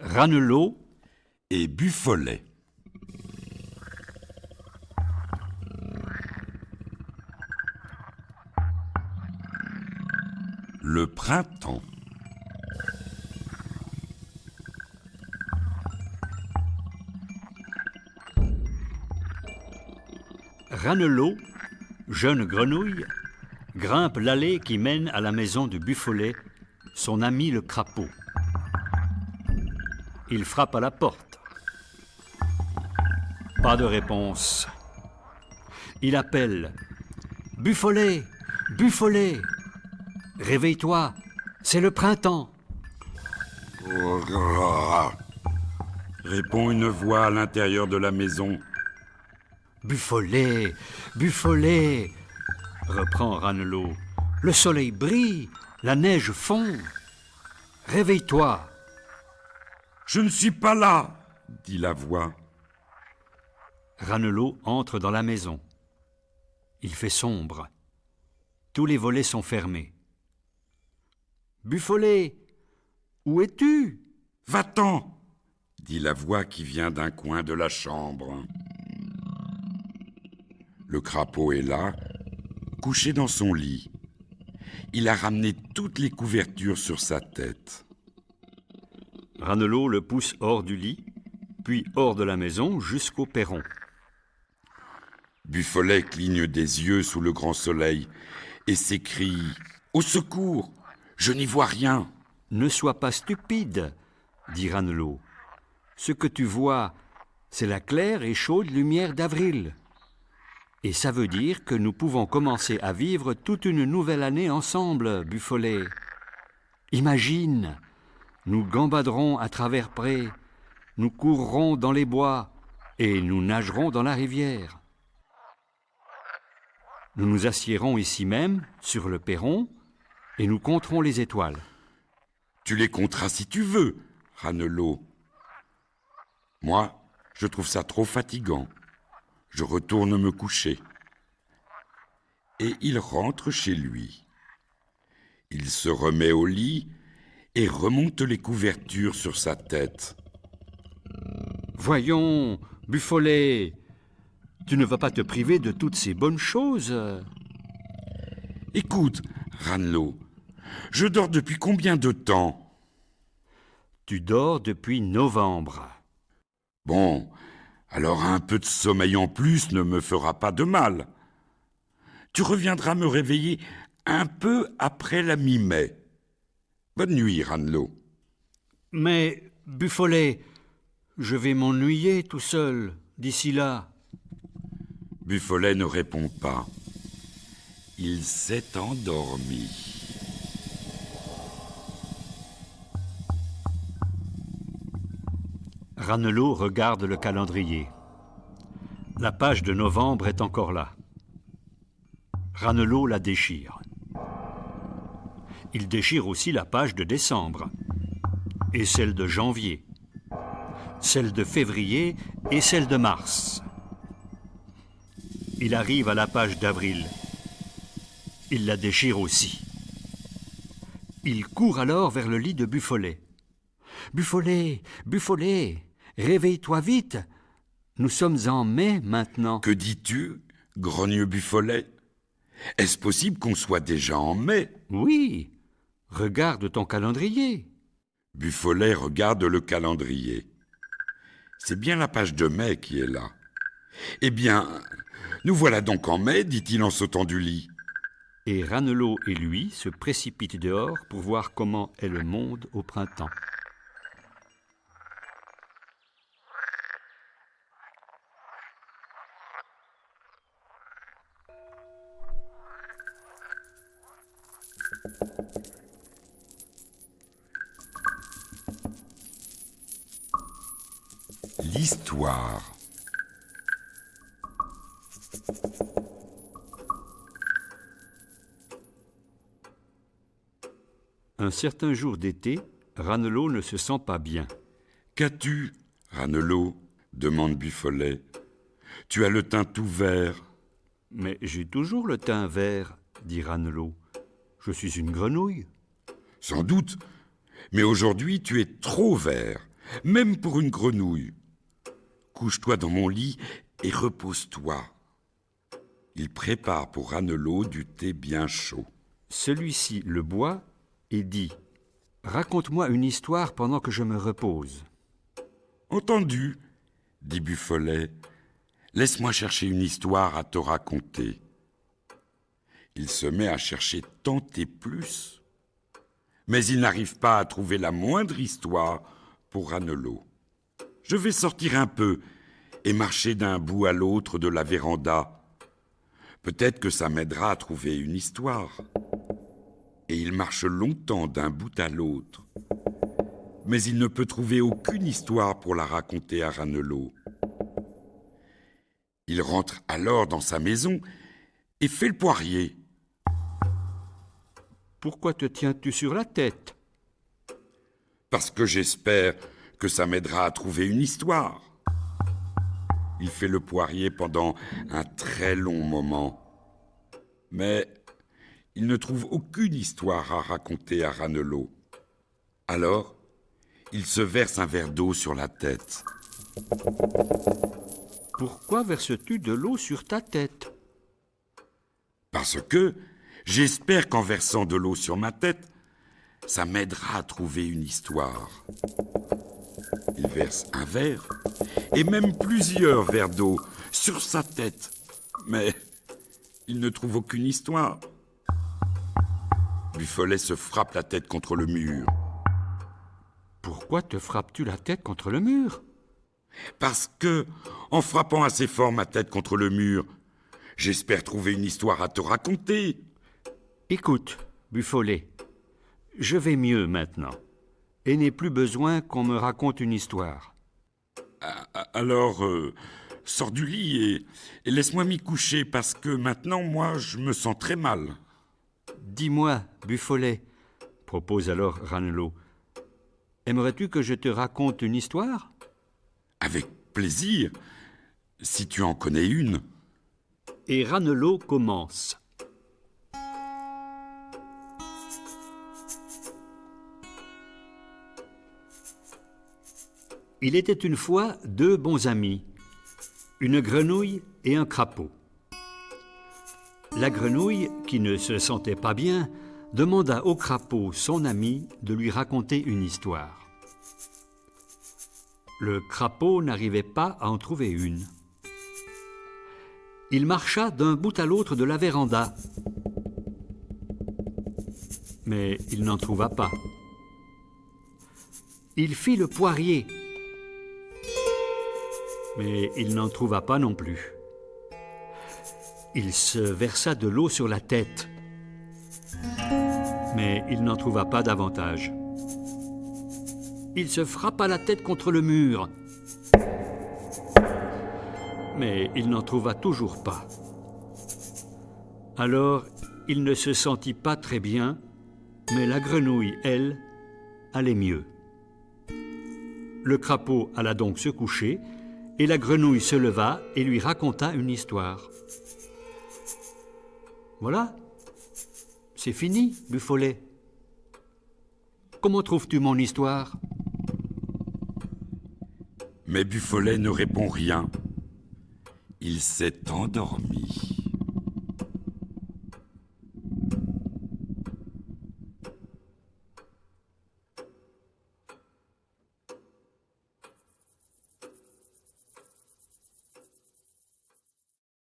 Ranelot et Buffolet. Le printemps. Ranelot, jeune grenouille, grimpe l'allée qui mène à la maison de Buffolet, son ami le crapaud. Il frappe à la porte. Pas de réponse. Il appelle. « Buffolet, Buffolet, réveille-toi, c'est le printemps !» Répond une voix à l'intérieur de la maison. « Buffolet, Buffolet !» reprend Ranelot. « Le soleil brille, la neige fond. Réveille-toi !» « Je ne suis pas là !» dit la voix. Ranelot entre dans la maison. Il fait sombre. Tous les volets sont fermés. « Buffolet, où es-tu » ? « Va-t'en !» dit la voix qui vient d'un coin de la chambre. Le crapaud est là, couché dans son lit. Il a ramené toutes les couvertures sur sa tête. Ranelot le pousse hors du lit, puis hors de la maison jusqu'au perron. Buffolet cligne des yeux sous le grand soleil et s'écrie « Au secours, je n'y vois rien !» « Ne sois pas stupide, » dit Ranelot. « Ce que tu vois, c'est la claire et chaude lumière d'avril. Et ça veut dire que nous pouvons commencer à vivre toute une nouvelle année ensemble, Buffolet. Imagine, nous gambaderons à travers prés, nous courrons dans les bois et nous nagerons dans la rivière. Nous nous assiérons ici même, sur le perron, et nous compterons les étoiles. » « Tu les compteras si tu veux, Ranelot. Moi, je trouve ça trop fatigant. Je retourne me coucher. » Et il rentre chez lui. Il se remet au lit et remonte les couvertures sur sa tête. « Voyons, Buffolet, tu ne vas pas te priver de toutes ces bonnes choses. » « Écoute, Ranelot, je dors depuis combien de temps ? » ?»« Tu dors depuis novembre. » »« Bon, alors un peu de sommeil en plus ne me fera pas de mal. Tu reviendras me réveiller un peu après la mi-mai. Bonne nuit, Ranelot. »« Mais, Buffolet, je vais m'ennuyer tout seul d'ici là. » Buffolet ne répond pas. Il s'est endormi. Ranelot regarde le calendrier. La page de novembre est encore là. Ranelot la déchire. Il déchire aussi la page de décembre, et celle de janvier, celle de février et celle de mars. Il arrive à la page d'avril. Il la déchire aussi. Il court alors vers le lit de Buffolet. « Buffolet, Buffolet, réveille-toi vite. Nous sommes en mai maintenant. »« Que dis-tu, grogne Buffolet ? Est-ce possible qu'on soit déjà en mai ? » ?»« Oui, regarde ton calendrier. » Buffolet regarde le calendrier. C'est bien la page de mai qui est là. « Eh bien, nous voilà donc en mai, dit-il en sautant du lit. » Et Ranelot et lui se précipitent dehors pour voir comment est le monde au printemps. L'histoire. Un certain jour d'été, Ranelot ne se sent pas bien. « Qu'as-tu, Ranelot ?» demande Buffolet. « Tu as le teint tout vert. »« Mais j'ai toujours le teint vert, dit Ranelot. Je suis une grenouille. »« Sans doute, mais aujourd'hui tu es trop vert. même pour une grenouille. Couche-toi dans mon lit et repose-toi. Il prépare pour Ranelot du thé bien chaud. Celui-ci le boit et dit « Raconte-moi une histoire pendant que je me repose. » Entendu, dit Buffolet. Laisse-moi chercher une histoire à te raconter. Il se met à chercher tant et plus. Mais il n'arrive pas à trouver la moindre histoire pour Ranelot. Je vais sortir un peu et marcher d'un bout à l'autre de la véranda. Peut-être que ça m'aidera à trouver une histoire. Et il marche longtemps d'un bout à l'autre. Mais il ne peut trouver aucune histoire pour la raconter à Ranelot. Il rentre alors dans sa maison et fait le poirier. « Pourquoi te tiens-tu sur la tête ?» Parce que j'espère que ça m'aidera à trouver une histoire. Il fait le poirier pendant un très long moment. Mais il ne trouve aucune histoire à raconter à Ranelot. Alors, il se verse un verre d'eau sur la tête. « Pourquoi verses-tu de l'eau sur ta tête ?» Parce que j'espère qu'en versant de l'eau sur ma tête, ça m'aidera à trouver une histoire. Il verse un verre, et même plusieurs verres d'eau sur sa tête. Mais il ne trouve aucune histoire. Buffolet se frappe la tête contre le mur. « Pourquoi te frappes-tu la tête contre le mur ?» Parce que, en frappant assez fort ma tête contre le mur, j'espère trouver une histoire à te raconter. Écoute, Buffolet, je vais mieux maintenant, et n'ai plus besoin qu'on me raconte une histoire. Alors, sors du lit et laisse-moi m'y coucher, parce que maintenant, moi, je me sens très mal. Dis-moi, Buffolet, propose alors Ranelot, aimerais-tu que je te raconte une histoire ? Avec plaisir, si tu en connais une. Et Ranelot commence. Il était une fois deux bons amis, une grenouille et un crapaud. La grenouille, qui ne se sentait pas bien, demanda au crapaud, son ami, de lui raconter une histoire. Le crapaud n'arrivait pas à en trouver une. Il marcha d'un bout à l'autre de la véranda, mais il n'en trouva pas. Il fit le poirier, mais il n'en trouva pas non plus. Il se versa de l'eau sur la tête, mais il n'en trouva pas davantage. Il se frappa la tête contre le mur, mais il n'en trouva toujours pas. Alors, il ne se sentit pas très bien, mais la grenouille, elle, allait mieux. Le crapaud alla donc se coucher, et la grenouille se leva et lui raconta une histoire. Voilà, c'est fini, Buffolet. Comment trouves-tu mon histoire ? Mais Buffolet ne répond rien. Il s'est endormi.